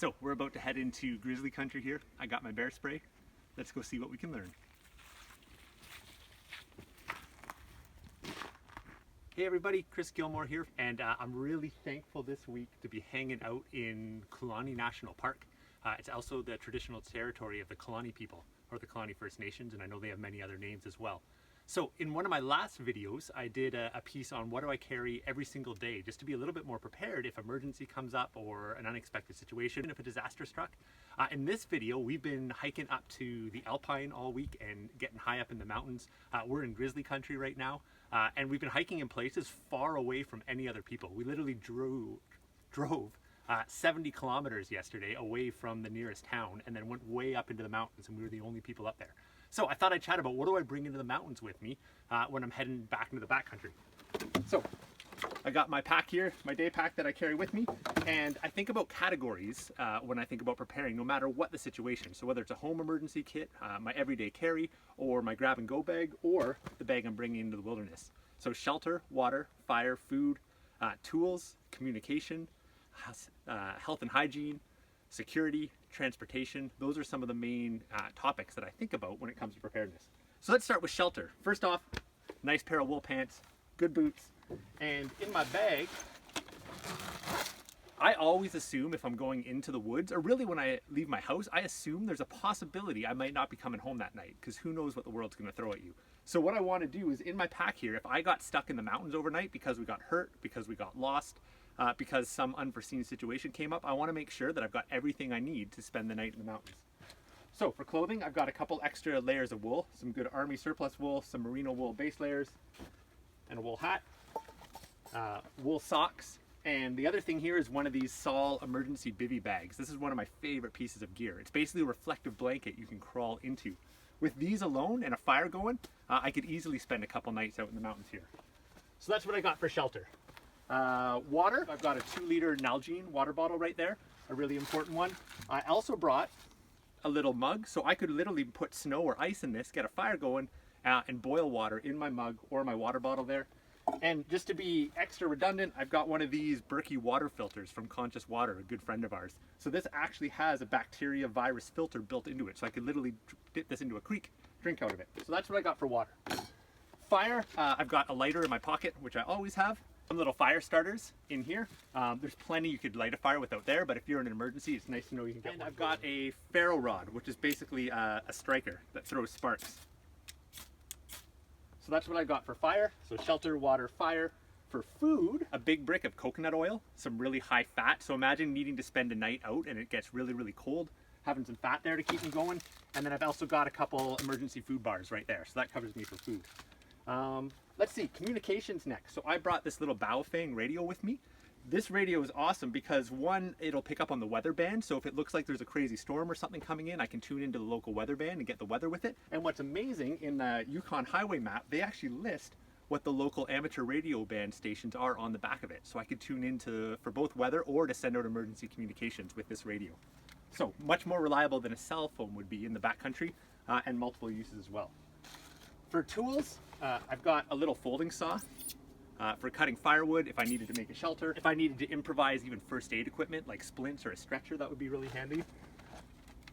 So we're about to head into grizzly country here. I got my bear spray. Let's go see what we can learn. Hey everybody, Chris Gilmore here, and I'm really thankful this week to be hanging out in Kalani National Park. It's also the traditional territory of the Kalani people, or the Kalani First Nations, and I know they have many other names as well. So in one of my last videos, I did a piece on what do I carry every single day, just to be a little bit more prepared if emergency comes up or an unexpected situation, if a disaster struck. In this video, we've been hiking up to the Alpine all week and getting high up in the mountains. We're in grizzly country right now, and we've been hiking in places far away from any other people. We literally drove 70 kilometers yesterday away from the nearest town and then went way up into the mountains, and we were the only people up there. So I thought I'd chat about what do I bring into the mountains with me when I'm heading back into the backcountry. So I got my pack here, my day pack that I carry with me, and I think about categories when I think about preparing, no matter what the situation. So whether it's a home emergency kit, my everyday carry, or my grab and go bag, or the bag I'm bringing into the wilderness. So shelter, water, fire, food, tools, communication, health and hygiene, security, transportation. Those are some of the main topics that I think about when it comes to preparedness. So let's start with shelter. First off, nice pair of wool pants, good boots, and in my bag, I always assume if I'm going into the woods, or really when I leave my house, I assume there's a possibility I might not be coming home that night, because who knows what the world's gonna throw at you. So what I wanna do is in my pack here, if I got stuck in the mountains overnight because we got hurt, because we got lost, because some unforeseen situation came up, I want to make sure that I've got everything I need to spend the night in the mountains. So for clothing, I've got a couple extra layers of wool, some good army surplus wool, some merino wool base layers, and a wool hat, wool socks, and the other thing here is one of these Sol emergency bivy bags. This is one of my favorite pieces of gear. It's basically a reflective blanket you can crawl into. With these alone and a fire going, I could easily spend a couple nights out in the mountains here. So that's what I got for shelter. Water, I've got a 2-liter Nalgene water bottle right there, a really important one. I also brought a little mug, so I could literally put snow or ice in this, get a fire going, and boil water in my mug or my water bottle there. And just to be extra redundant, I've got one of these Berkey water filters from Conscious Water, a good friend of ours. So this actually has a bacteria virus filter built into it, so I could literally dip this into a creek, drink out of it. So that's what I got for water. Fire, I've got a lighter in my pocket, which I always have. Some little fire starters in here. There's plenty you could light a fire without there, but if you're in an emergency, it's nice to know you can get one. I've got a ferro rod, which is basically a striker that throws sparks. So that's what I got for fire. So shelter, water, fire. For food, a big brick of coconut oil, some really high fat. So imagine needing to spend a night out and it gets really, really cold. Having some fat there to keep me going. And then I've also got a couple emergency food bars right there. So that covers me for food. Let's see, communications next. So I brought this little Baofeng radio with me. This radio is awesome because one, it'll pick up on the weather band. So if it looks like there's a crazy storm or something coming in, I can tune into the local weather band and get the weather with it. And what's amazing, in the Yukon highway map, they actually list what the local amateur radio band stations are on the back of it. So I could tune into for both weather or to send out emergency communications with this radio. So much more reliable than a cell phone would be in the backcountry, and multiple uses as well. For tools, I've got a little folding saw for cutting firewood if I needed to make a shelter. If I needed to improvise even first aid equipment like splints or a stretcher, that would be really handy.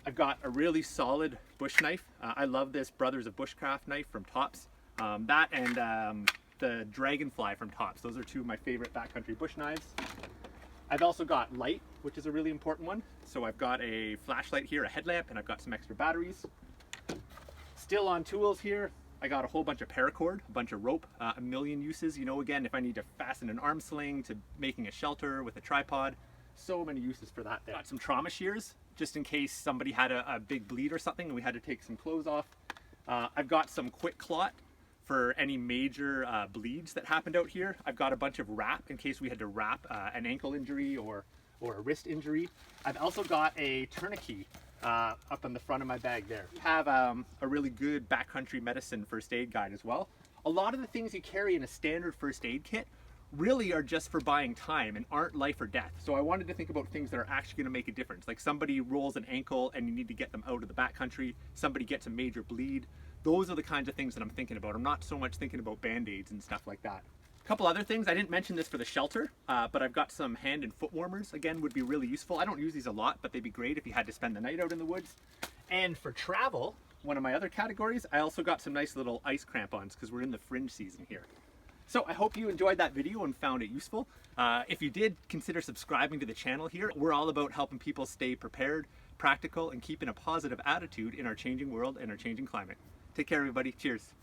I've got a really solid bush knife. I love this Brothers of Bushcraft knife from Tops. That and the Dragonfly from Tops. Those are two of my favorite backcountry bush knives. I've also got light, which is a really important one. So I've got a flashlight here, a headlamp, and I've got some extra batteries. Still on tools here, I got a whole bunch of paracord, a bunch of rope, a million uses. You know, again, if I need to fasten an arm sling to making a shelter with a tripod, so many uses for that there. Got some trauma shears, just in case somebody had a big bleed or something and we had to take some clothes off. I've got some quick clot for any major bleeds that happened out here. I've got a bunch of wrap in case we had to wrap an ankle injury or a wrist injury. I've also got a tourniquet up on the front of my bag there. I have a really good backcountry medicine first aid guide as well. A lot of the things you carry in a standard first aid kit really are just for buying time and aren't life or death. So I wanted to think about things that are actually going to make a difference. Like somebody rolls an ankle and you need to get them out of the backcountry. Somebody gets a major bleed. Those are the kinds of things that I'm thinking about. I'm not so much thinking about band-aids and stuff like that. Couple other things, I didn't mention this for the shelter, but I've got some hand and foot warmers. Again, would be really useful. I don't use these a lot, but they'd be great if you had to spend the night out in the woods. And for travel, one of my other categories, I also got some nice little ice crampons because we're in the fringe season here. So I hope you enjoyed that video and found it useful. If you did, consider subscribing to the channel here. We're all about helping people stay prepared, practical, and keeping a positive attitude in our changing world and our changing climate. Take care, everybody. Cheers.